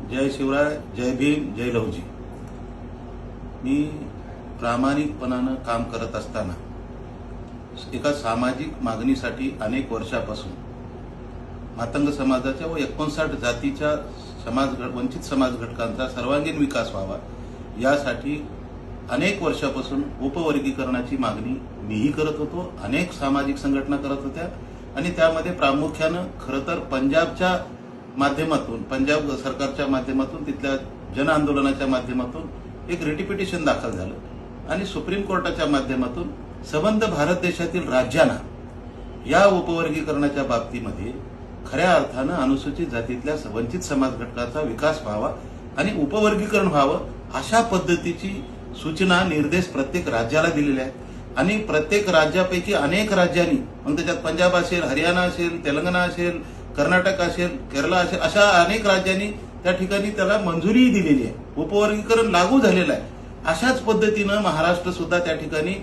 जय शिवराय, जय भीम, जय लहुजी. मी प्रामाणिकपणानं काम करत असताना एका सामाजिक मागणीसाठी अनेक वर्षापासून मातंग समाजाच्या व 59 जातीच्या वंचित समाज घटकांचा सर्वांगीण विकास व्हावा यासाठी अनेक वर्षापासून उपवर्गीकरणाची मागणी मीही करत होतो, अनेक सामाजिक संघटना करत होत्या आणि त्यामध्ये प्रामुख्यानं खरं तर पंजाबच्या माध्यमातून, पंजाब सरकारच्या माध्यमातून, तिथल्या जन आंदोलनाच्या माध्यमातून एक रिट पिटिशन दाखल झालं आणि सुप्रीम कोर्टाच्या माध्यमातून संबंध भारत देशातील राज्यांना या उपवर्गीकरणाच्या बाबतीमध्ये खऱ्या अर्थानं अनुसूचित जातीतल्या वंचित समाज घटकाचा विकास व्हावा आणि उपवर्गीकरण व्हावं अशा पद्धतीची सूचना, निर्देश प्रत्येक राज्याला दिलेले आहेत आणि प्रत्येक राज्यापैकी अनेक राज्यांनी, मग त्याच्यात पंजाब असेल, हरियाणा असेल, तेलंगणा असेल, कर्नाटक असेल, केरला असेल, अशा अनेक राज्यांनी त्या ठिकाणी त्याला मंजुरीही दिलेली आहे, उपवर्गीकरण लागू झालेलं आहे. अशाच पद्धतीनं महाराष्ट्र सुद्धा त्या ठिकाणी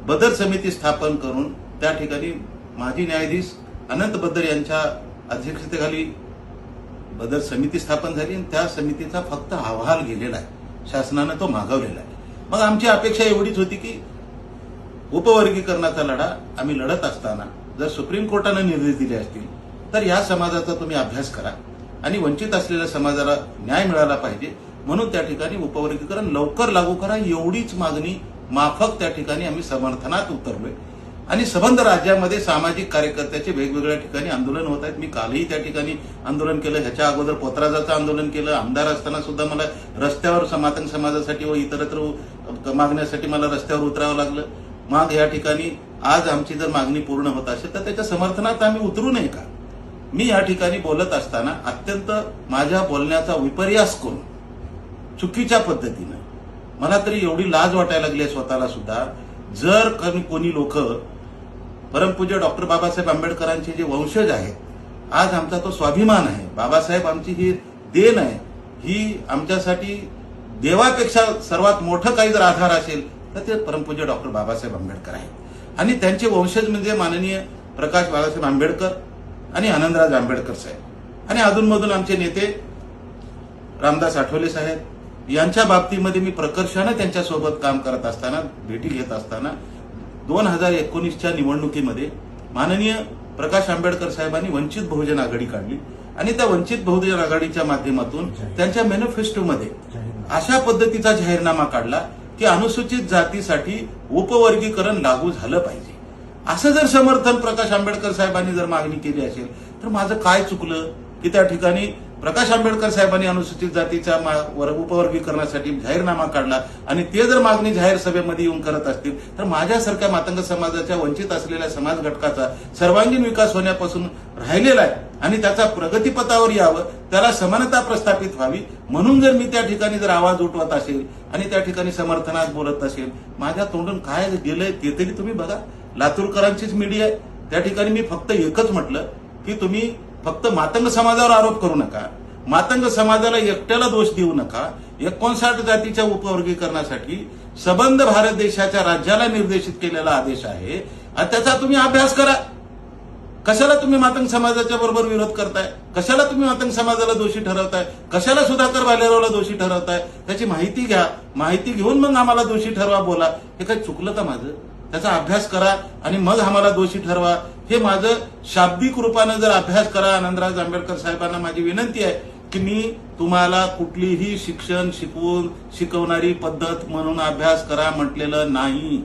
बदर समिती स्थापन करून त्या ठिकाणी माजी न्यायाधीश अनंत बद्दर यांच्या अध्यक्षतेखाली बदर समिती स्थापन झाली आणि त्या समितीचा फक्त अहवाल गेलेला आहे, शासनानं तो मागवलेला आहे. मग आमची अपेक्षा एवढीच होती की उपवर्गीकरणाचा लढा आम्ही लढत असताना जर सुप्रीम कोर्टानं निर्देश दिले असतील तर या समाजाचा तुम्ही अभ्यास करा आणि वंचित असलेल्या समाजाला न्याय मिळाला पाहिजे, म्हणून त्या ठिकाणी उपवर्गीकरण लवकर लागू करा एवढीच मागणी माफक त्या ठिकाणी आम्ही समर्थनात उतरलोय. आणि संबंध राज्यामध्ये सामाजिक कार्यकर्त्याचे वेगवेगळ्या ठिकाणी आंदोलन होत आहेत. मी कालही त्या ठिकाणी आंदोलन केलं, ह्याच्या अगोदर पोतराजाचं आंदोलन केलं. आमदार असताना सुद्धा मला रस्त्यावर मातंग समाजासाठी व इतरत्र मागण्यासाठी मला रस्त्यावर उतरावं लागलं. मग या ठिकाणी आज आमची जर मागणी पूर्ण होत असेल तर त्याच्या समर्थनात आम्ही उतरू नये का? मी या ठिकाणी बोलत असताना अत्यंत माझ्या बोलण्याचा विपर्यास करून चुकीच्या पद्धतीनं मला तरी एवढी लाज वाटायला लागली आहे स्वतःला सुद्धा. जर कोणी लोक परमपूज्य डॉक्टर बाबासाहेब आंबेडकरांचे जे वंशज आहेत, आज आमचा तो स्वाभिमान आहे, बाबासाहेब आमची ही देण आहे, ही आमच्यासाठी देवापेक्षा सर्वात मोठं काही जर आधार असेल तर ते परमपूज्य डॉक्टर बाबासाहेब आंबेडकर आहेत आणि त्यांचे वंशज म्हणजे माननीय प्रकाश बाबासाहेब आंबेडकर आणि आनंदराज आंबेडकर साहेब आणि अधूनमधून आमचे नेते रामदास आठवले साहेब यांच्या बाबतीमध्ये मी प्रकर्षानं त्यांच्यासोबत काम करत असताना, भेटी घेत असताना 2019च्या निवडणुकीमध्ये माननीय प्रकाश आंबेडकर साहेबांनी वंचित बहुजन आघाडी काढली आणि त्या वंचित बहुजन आघाडीच्या माध्यमातून त्यांच्या मॅनिफेस्टोमध्ये अशा पद्धतीचा जाहीरनामा काढला की अनुसूचित जातीसाठी उपवर्गीकरण लागू झालं पाहिजे. असं जर समर्थन प्रकाश आंबेडकर साहेबांनी जर मागणी केली असेल तर माझं काय चुकलं की त्या ठिकाणी प्रकाश आंबेडकर साहेबांनी अनुसूचित जातीच्या उपवर्गीकरणासाठी जाहीरनामा काढला आणि ते जर मागणी जाहीर सभेमध्ये येऊन करत असतील तर माझ्यासारख्या मातंग समाजाच्या वंचित असलेल्या समाज घटकाचा सर्वांगीण विकास होण्यापासून राहिलेला आहे आणि त्याचा प्रगतीपथावर यावं, त्याला समानता प्रस्थापित व्हावी म्हणून जर मी त्या ठिकाणी जर आवाज उठवत असेल आणि त्या ठिकाणी समर्थनात बोलत असेल, माझ्या तोंडून काय गेलंय ते तरी तुम्ही बघा. लातूरकरांचीच मीडिया आहे, त्या ठिकाणी मी फक्त एकच म्हटलं की तुम्ही फक्त मातंग समाजावर आरोप करू नका, मातंग समाजाला एकट्याला दोष देऊ नका. 59 जातीच्या उपवर्गीकरणासाठी संबंध भारत देशाच्या राज्याला निर्देशित केलेला आदेश आहे आणि त्याचा तुम्ही अभ्यास करा. कशाला तुम्ही मातंग समाजाच्या बरोबर विरोध करताय? कशाला तुम्ही मातंग समाजाला दोषी ठरवताय? कशाला सुधाकर भालेरावला दोषी ठरवताय? त्याची माहिती घ्या, माहिती घेऊन मग आम्हाला दोषी ठरवा. बोला, हे काही चुकलं का माझं? त्याचा अभ्यास करा आणि मग आम्हाला दोषी ठरवा. हे माझं शाब्दिक रूपानं जर अभ्यास करा. आनंदराज आंबेडकर साहेबांना माझी विनंती आहे की मी तुम्हाला कुठलीही शिक्षण शिकवणारी पद्धत म्हणून अभ्यास करा म्हटलेलं नाही.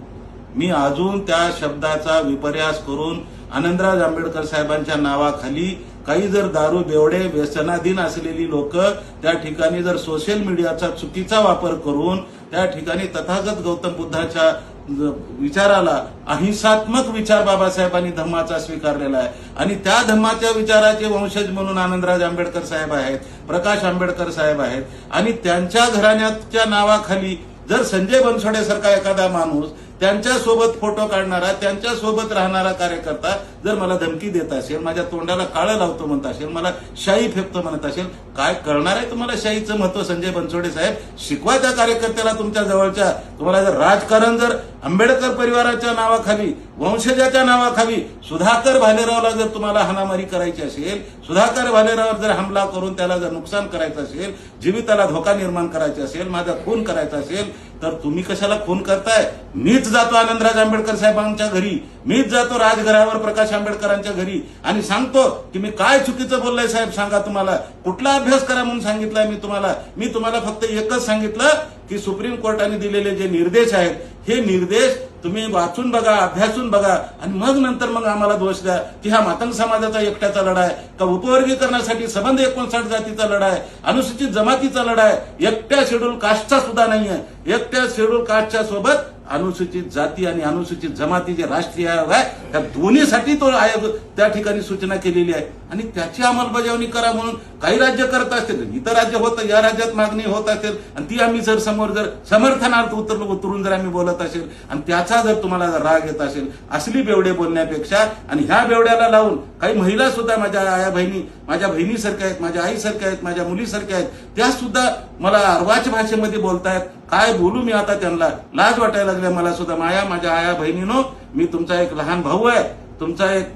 मी अजून त्या शब्दाचा विपर्यास करून आनंदराज आंबेडकर साहेबांच्या नावाखाली काही जर दारू बेवडे व्यसनाधीन असलेली लोक त्या ठिकाणी जर सोशल मीडियाचा चुकीचा वापर करून त्या ठिकाणी तथागत गौतम बुद्धाच्या विचाराला, अहिंसात्मक विचार बाबासाहेबांनी धम्माचा स्वीकारलेला आहे आणि त्या धम्माच्या विचाराचे वंशज म्हणून आनंदराज आंबेडकर साहेब आहेत, प्रकाश आंबेडकर साहेब आहेत आणि त्यांच्या घराण्याच्या नावाखाली जर संजय बनसोडेसारखा एखादा माणूस त्यांच्यासोबत फोटो काढणारा, त्यांच्यासोबत राहणारा कार्यकर्ता जर मला धमकी देत असेल, माझ्या तोंडाला काळं लावतो म्हणत असेल, मला शाई फेकतो म्हणत असेल, काय कळणार आहे तुम्हाला शाईचं महत्व? संजय बनसोडे साहेब, शिकवा त्या कार्यकर्त्याला तुमच्या जवळच्या. तुम्हाला जर राजकारण जर आंबेडकर परिवाराच्या नावाखाली, वंशजाच्या नावाखाली सुधाकर भालेरावला जर तुम्हाला हाणामारी करायची असेल, सुधाकर भालेराववर जर हमला करून त्याला जर नुकसान करायचं असेल, जीविताला धोका निर्माण करायचा असेल, माझा खून करायचा असेल, तर तुम्ही कशाला खून करताय? मीच जातो आनंदराज आंबेडकर साहेबांच्या घरी, मीच जातो राजघरावर प्रकाश आंबेडकरांच्या घरी आणि सांगतो की मी काय चुकीचं बोललोय साहेब, सांगा तुम्हाला कुठला अभ्यास करा म्हणून सांगितलाय मी तुम्हाला फक्त एकच सांगितलं की सुप्रीम कोर्टाने दिलेले जे निर्देश आहेत, हे निर्देश तुम्ही वाचून बघा, अभ्यासून बघा आणि मग नंतर मग आम्हाला दोष द्या की हा मातंग समाजाचा एकट्याचा लढा आहे का उपवर्गीकरणासाठी संबंध 59 जातीचा लढा आहे, अनुसूचित जमातीचा लढा आहे, एकट्या शेड्यूल कास्टचा सुद्धा नाहीये. एकट्या शेड्यूल कास्टच्या सोबत अनुसूचित जाती आणि अनुसूचित जमाती जे राष्ट्रीय आयोग आहे, त्या दोन्हीसाठी तो आयोग त्या ठिकाणी सूचना केलेली आहे आणि त्याची अंमलबजावणी करा म्हणून काही राज्य करत असतील, इतर राज्य होतं, या राज्यात मागणी होत असेल आणि ती आम्ही जर समोर जर समर्थनार्थ उतरून जर आम्ही बोलत असेल आणि त्याचा जर तुम्हाला जर राग येत असेल, असली बेवडे बोलण्यापेक्षा आणि ह्या बेवड्याला लावून काही महिला सुद्धा माझ्या आया बहिणी, माझ्या बहिणीसारख्या आहेत, माझ्या आईसारख्या आहेत, माझ्या मुलीसारख्या आहेत, त्या सुद्धा मला अर्वाच भाषेमध्ये बोलतायत. काय बोलू मी आता? त्यांना लाज वाटायला लागल्या मला सुद्धा. माझ्या आया बहिणीनो, मी तुमचा एक लहान भाऊ आहे, तुमचा एक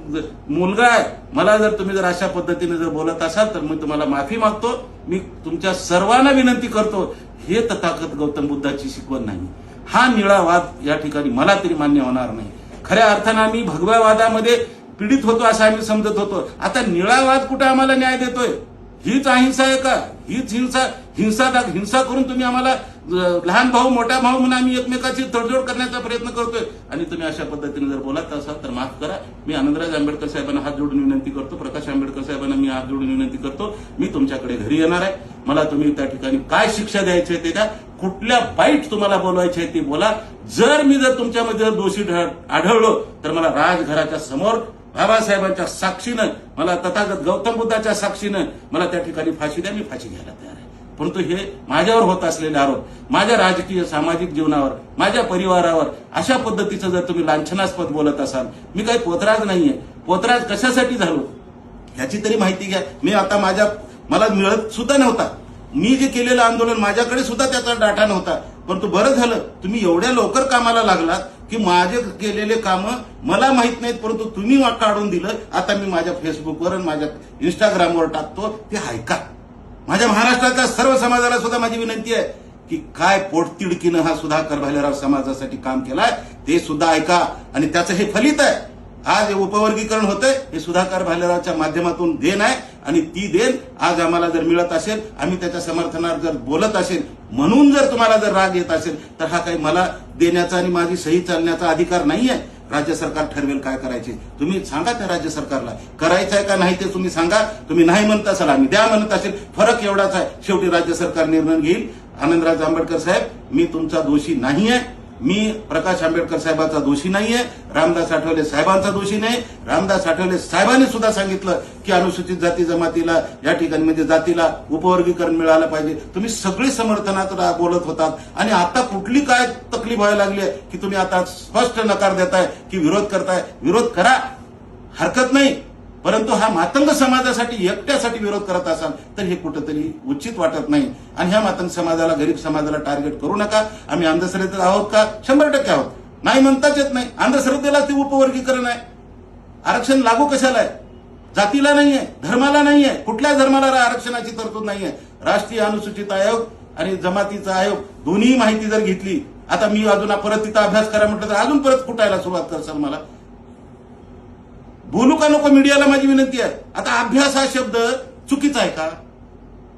मुलगा आहे. मला जर तुम्ही जर अशा पद्धतीने जर बोलत असाल तर मी तुम्हाला माफी मागतो. मी तुमच्या सर्वांना विनंती करतो, हे तथागत गौतम बुद्धाची शिकवण नाही. हा निळा वाद या ठिकाणी मला तरी मान्य होणार नाही. खऱ्या अर्थानं आम्ही भगव्या वादामध्ये पीडित होतो असं आम्ही समजत होतो. आता निळा वाद कुठे आम्हाला न्याय देतोय? हीच अहिंसा आहे का? हीच हिंसा करून तुम्ही आम्हाला लहान भाऊ मोठा भाऊ म्हणून आम्ही एकमेकाची तडजोड करण्याचा प्रयत्न करतोय आणि तुम्ही अशा पद्धतीने जर बोलत असाल तर माफ करा. मी आनंदराज आंबेडकर साहेबांना हात जोडून विनंती करतो, प्रकाश आंबेडकर साहेबांना मी हात जोडून विनंती करतो, मी तुमच्याकडे घरी येणार आहे. मला तुम्ही त्या ठिकाणी काय शिक्षा द्यायची आहे ते द्या, कुठल्या बाईट तुम्हाला बोलवायची आहे ती बोला. जर मी दोषी आढळलो तर मला राजघराच्या समोर बाबासाहेबांच्या साक्षीनं, मला तथागत गौतम बुद्धाच्या साक्षीनं मला त्या ठिकाणी फाशी द्या, मी फाशी घ्यायला तयार आहे. परंतु हे माझ्यावर होत असलेले आरोप, माझ्या राजकीय सामाजिक जीवनावर, माझ्या परिवारावर अशा पद्धतीचं जर तुम्ही लांछनास्पद बोलत असाल, मी काही पोतराज नाहीये. पोतराज कशासाठी झालो याची तरी माहिती घ्या. मी आता मला मिळत सुद्धा नव्हता. मी जे केलेलं आंदोलन माझ्याकडे सुद्धा त्याचा डाटा नव्हता. परंतु बरं झालं तुम्ही एवढ्या लवकर कामाला लागलात की माझे केलेले कामं मला माहित नाहीत, परंतु तुम्ही काढून दिलं. आता मी माझ्या फेसबुकवर आणि माझ्या इंस्टाग्रामवर टाकतो, ते ऐका. माझ्या महाराष्ट्राच्या सर्व समाजाला सुद्धा माझी विनंती आहे की काय पोटतिडकीनं हा सुधाकर भालेराव समाजासाठी काम केलाय ते सुद्धा ऐका आणि त्याचं हे फलित आहे. आज उपवर्गीकरण होतंय हे सुधाकर भालेरावच्या माध्यमातून देण आहे आणि ती देण आज आम्हाला जर मिळत असेल, आम्ही त्याच्या समर्थनार्थ जर बोलत असेल म्हणून जर तुम्हाला जर राग येत असेल तर हा काही मला देण्याचा आणि माझी सही चालण्याचा अधिकार नाहीये. राज्य सरकार ठरवेल काय करायचे. तुम्ही सांगा त्या राज्य सरकारला करायचं आहे का नाही ते तुम्ही सांगा. तुम्ही नाही म्हणत असाल, आम्ही द्या म्हणत असेल, फरक एवढाच आहे. शेवटी राज्य सरकार निर्णय घेईल. आनंदराज आंबेडकर साहेब, मी तुमचा दोषी नाहीये. मी प्रकाश आंबेडकर साहेबांचा दोषी नाहीये. रामदास आठवले साहेबांचा दोषी नाही. रामदास आठवले साहेबांनी सुद्धा सांगितलं की अनुसूचित जाती जमातीला या ठिकाणी म्हणजे जातीला उपवर्गीकरण मिळालं पाहिजे. तुम्ही सगळे समर्थनात बोलत होतात आणि आता कुठली काय तकलीफ व्हायला लागली आहे की तुम्ही आता स्पष्ट नकार देताय की विरोध करताय. विरोध करा, हरकत नाही. परंतु हा मातंग समाजासाठी एकट्यासाठी विरोध करत असाल तर हे कुठंतरी उचित वाटत नाही. आणि ह्या मातंग समाजाला, गरीब समाजाला टार्गेट करू नका. आम्ही अंधश्रद्धेत आहोत का? 100% आहोत. नाही म्हणताच येत नाही. अंधश्रद्धेला ते उपवर्गीकरण आहे. आरक्षण लागू कशाला आहे? जातीला नाहीये, धर्माला नाहीये, कुठल्या धर्माला आरक्षणाची तरतूद नाहीये. राष्ट्रीय अनुसूचित आयोग आणि जमातीचा आयोग दोन्ही माहिती जर घेतली, आता मी अजून परत तिथं अभ्यास करा म्हटलं तर अजून परत फुटायला सुरुवात करसाल. मला बोलू का नको? मीडियाला माझी विनंती आहे. आता अभ्यास हा शब्द चुकीचा आहे का?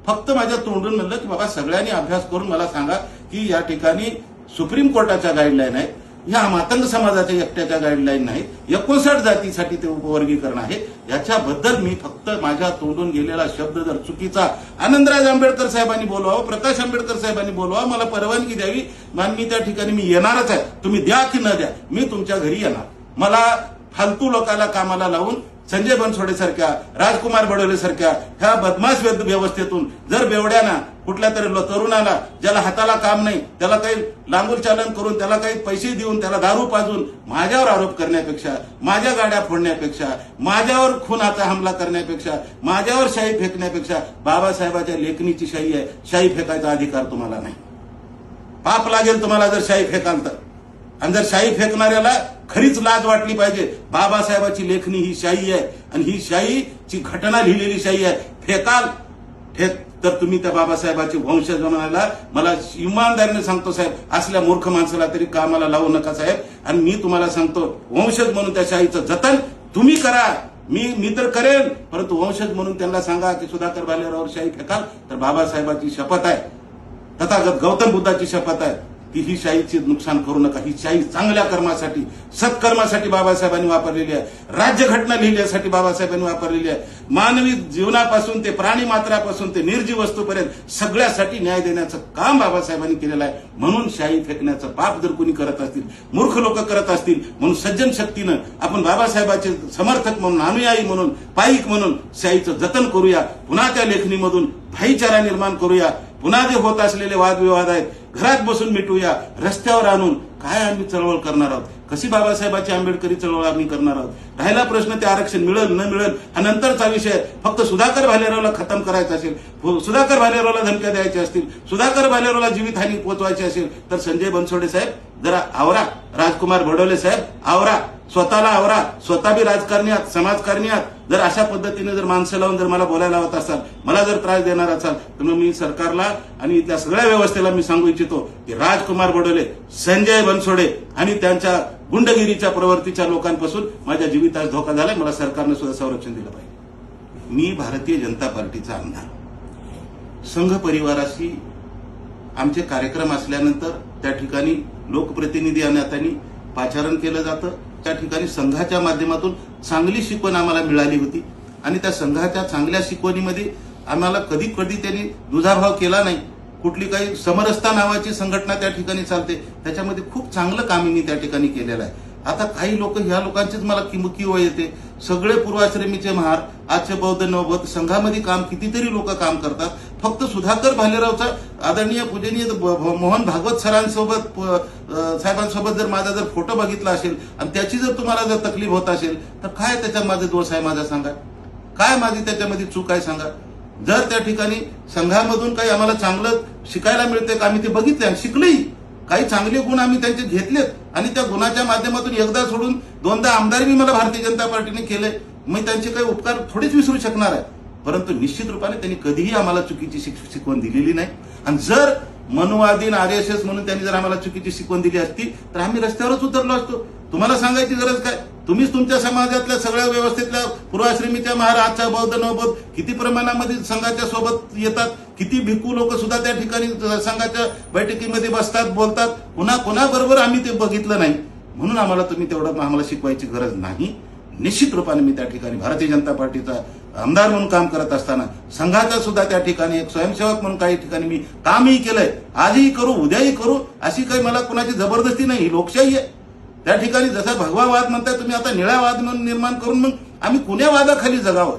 फक्त माझ्या तोंडून म्हणलं की बाबा सगळ्यांनी अभ्यास करून मला सांगा की या ठिकाणी सुप्रीम कोर्टाच्या गाईडलाईन आहेत, ह्या मातंग समाजाच्या एकट्याच्या गाईडलाईन नाहीत, 59 जातीसाठी ते उपवर्गीकरण आहे. याच्याबद्दल मी फक्त माझ्या तोंडून गेलेला शब्द जर चुकीचा, आनंदराज आंबेडकर साहेबांनी बोलवावं, प्रकाश आंबेडकर साहेबांनी बोलवावं, मला परवानगी द्यावी. मी त्या ठिकाणी मी येणारच आहे. तुम्ही द्या की न द्या, मी तुमच्या घरी येणार. मला फालतू लोकांना कामाला लावून संजय बनसोडे सारख्या, राजकुमार बडोले सारख्या ह्या बदमाश व्यवस्थेतून जर बेवड्याना कुठल्या तरी तरुणाला ज्याला हाताला काम नाही, त्याला काही लांगूल चालन करून, त्याला काही पैसे देऊन, त्याला दारू पाजून माझ्यावर आरोप करण्यापेक्षा, माझ्या गाड्या फोडण्यापेक्षा, माझ्यावर खुनाचा हमला करण्यापेक्षा, माझ्यावर शाई फेकण्यापेक्षा, बाबासाहेबाच्या लेखणीची शाई आहे, शाई फेकायचा अधिकार तुम्हाला नाही. पाप लागेल तुम्हाला जर शाई फेकाल तर. आणि जर शाई फेकणाऱ्याला खरीच लाज वाटली पाहिजे. बाबासाहेबाची लेखणी ही शाई आहे आणि ही शाईची घटना लिहिलेली शाई आहे. फेकाल तर तुम्ही त्या बाबासाहेबाचे वंशज बनायला, मला इमानदारीने सांगतो साहेब, असल्या मूर्ख माणसाला तरी कामाला लावू नका साहेब. आणि मी तुम्हाला सांगतो, वंशज म्हणून त्या शाईचं जतन तुम्ही करा. मी तर करेन, परंतु वंशज म्हणून त्यांना सांगा की सुधाकर भालेरावावर शाई फेकाल तर बाबासाहेबाची शपथ आहे, तथागत गौतम बुद्धाची शपथ आहे की ही शाहीची नुकसान करू नका. ही शाही चांगल्या कर्मासाठी, सत्कर्मासाठी बाबासाहेबांनी वापरलेली आहे. राज्यघटना लिहिण्यासाठी बाबासाहेबांनी वापरलेली आहे. मानवी जीवनापासून ते प्राणी मात्रापासून ते निर्जीव वस्तूपर्यंत सगळ्यासाठी न्याय देण्याचं काम बाबासाहेबांनी केलेलं आहे. म्हणून शाही फेकण्याचं पाप जर कोणी करत असतील, मूर्ख लोक करत असतील, म्हणून सज्जन शक्तीनं आपण बाबासाहेबांचे समर्थक म्हणून, अनुयायी म्हणून, पाईक म्हणून शाहीचं जतन करूया. पुन्हा त्या लेखणीमधून भाईचारा निर्माण करूया. पुन्हा जे होत असलेले वादविवाद आहेत घरात बसून मिटवूया. रस्त्यावर आणून काय आम्ही चळवळ करणार आहोत, कशी बाबासाहेबांची आंबेडकरी चळवळ आम्ही करणार आहोत. राहिला प्रश्न ते आरक्षण मिळेल न मिळेल हा नंतरचा विषय. फक्त सुधाकर भालेरावला खतम करायचा असेल, सुधाकर भालेरावला धमक्या द्यायच्या असतील, सुधाकर भालेरावला जीवितहानी पोहोचवायची असेल तर संजय बनसोडे साहेब जरा आवरा. राजकुमार बडोले साहेब आवरा, स्वतःला आवरा. स्वतः बी राजकारणी आहात, समाजकारणी आहात. जर अशा पद्धतीने जर माणसं लावून जर मला बोलायला लावत असाल, मला जर त्रास देणार असाल तर मी सरकारला आणि इथल्या सगळ्या व्यवस्थेला मी सांगू इच्छितो की राजकुमार बडोले, संजय बनसोडे आणि त्यांच्या गुंडगिरीच्या प्रवृत्तीच्या लोकांपासून माझ्या जीवितास धोका झालाय. मला सरकारनं सुद्धा संरक्षण दिलं पाहिजे. मी भारतीय जनता पार्टीचा आमदार. संघ परिवाराशी आमचे कार्यक्रम असल्यानंतर त्या ठिकाणी लोकप्रतिनिधी आणि नात्यांनी पाचारण केलं जातं. त्या ठिकाणी संघाच्या माध्यमातून चांगली शिकवण आम्हाला मिळाली होती आणि त्या संघाच्या चांगल्या शिकवणीमध्ये आम्हाला कधी कधी त्यांनी दुजाभाव केला नाही. कुठली काही समरसता नावाची संघटना त्या ठिकाणी चालते, त्याच्यामध्ये खूप चांगलं काम मी त्या ठिकाणी केलेलं आहे. आता काही लोक, ह्या लोकांचीच मला किंव येते. सगळे पूर्वाश्रमीचे महार, आजचे बौद्ध नवबौद्ध संघामध्ये काम कितीतरी लोक काम करतात. फक्त सुधाकर भालेरावचा आदरणीय पूजनीय मोहन भागवत सरांसोबत साहेबांसोबत जर माझा जर फोटो बघितला असेल आणि त्याची जर तुम्हाला जर तकलीफ होत असेल तर काय त्याच्यात माझे दोष आहे माझा सांगा, काय माझी त्याच्यामध्ये चूक आहे सांगा. जर त्या ठिकाणी संघामधून काही आम्हाला चांगलं शिकायला मिळते का, आम्ही ते बघितले आणि शिकलोही. काही चांगले गुण आम्ही त्यांचे घेतलेत आणि त्या गुणाच्या माध्यमातून एकदा सोडून दोनदा आमदार मी मला भारतीय जनता पार्टीने केले. मी त्यांचे काही उपकार थोडेच विसरू शकणार आहे, परंतु निश्चित रूपाने त्यांनी कधीही आम्हाला चुकीची शिकवण दिलेली नाही. आणि जर मनुवादीन आरएसएस म्हणून त्यांनी जर आम्हाला चुकीची शिकवण दिली असती तर आम्ही रस्त्यावरच उतरलो असतो. तुम्हाला सांगायची गरज काय, तुम्हीच तुमच्या समाजातल्या सगळ्या व्यवस्थेतल्या पूर्वाश्रमीच्या महाराजच्या बौद्ध नवबौद्ध किती प्रमाणामध्ये संघाच्या सोबत येतात, किती भिक्खू लोक सुद्धा त्या ठिकाणी संघाच्या बैठकीमध्ये बसतात, बोलतात. कोणाबरोबर आम्ही ते बघितलं नाही, म्हणून आम्हाला तुम्ही तेवढं आम्हाला शिकवायची गरज नाही. निश्चित रूपाने मी त्या ठिकाणी भारतीय जनता पार्टीचा आमदार म्हणून काम करत असताना संघाचा सुद्धा त्या ठिकाणी एक स्वयंसेवक म्हणून काही ठिकाणी मी कामही केलंय. आजही करू, उद्याही करू, अशी काही मला कोणाची जबरदस्ती नाही. ही लोकशाही आहे. त्या ठिकाणी जसा भगवा वाद म्हणताय तुम्ही, आता निळा वाद म्हणून निर्माण करून मग आम्ही कुण्या वादाखाली जगावं.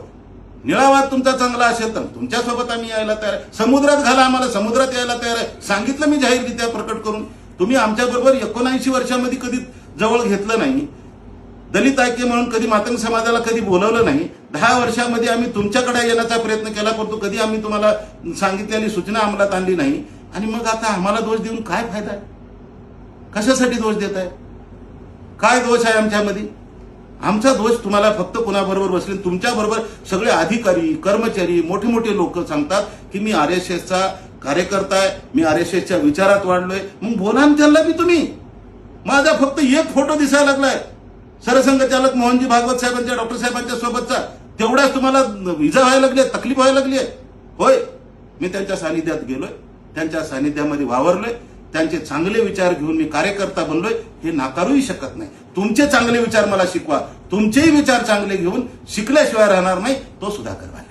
निळा वाद तुमचा चांगला असेल तर तुमच्यासोबत आम्ही यायला तयार आहे. समुद्रात घाला, आम्हाला समुद्रात यायला तयार आहे. सांगितलं मी जाहीररित्या प्रकट करून. तुम्ही आमच्याबरोबर 79 वर्षामध्ये कधी जवळ घेतलं नाही. दलित ऐक्य म्हणून कधी मातंग समाजाला कधी बोलवलं नाही. 10 वर्षामध्ये आम्ही तुमच्याकडे येण्याचा प्रयत्न केला, परंतु कधी आम्ही तुम्हाला सांगितलेली सूचना अंमलात आणली नाही. आणि मग आता आम्हाला दोष देऊन काय फायदा आहे? कशासाठी दोष देत आहे? काय दोष आहे आमच्यामध्ये? आमचा दोष तुम्हाला फक्त कोणाबरोबर बसले, तुमच्याबरोबर सगळे अधिकारी, कर्मचारी, मोठे मोठे लोक सांगतात की मी आरएसएसचा कार्यकर्ता आहे, मी आरएसएसच्या विचारात वाढलोय. मग बोला ना त्यांना बी तुम्ही. माझा फक्त एक फोटो दिसायला लागलाय सरसंघचालक मोहनजी भागवत साहेबांच्या, डॉक्टर साहेबांच्या सोबतचा, तेवढ्याच तुम्हाला इजा व्हायला लागली, तकलीफ व्हायला लागली आहे. होय, मी त्यांच्या सानिध्यात गेलोय, त्यांच्या सानिध्यामध्ये वावरलोय, त्यांचे चांगले विचार घेऊन मी कार्यकर्ता बनलोय, हे नाकारूही शकत नाही. तुमचे चांगले विचार मला शिकवा, तुमचेही विचार चांगले घेऊन शिकल्याशिवाय राहणार नाही तो सुधाकर भालेराव.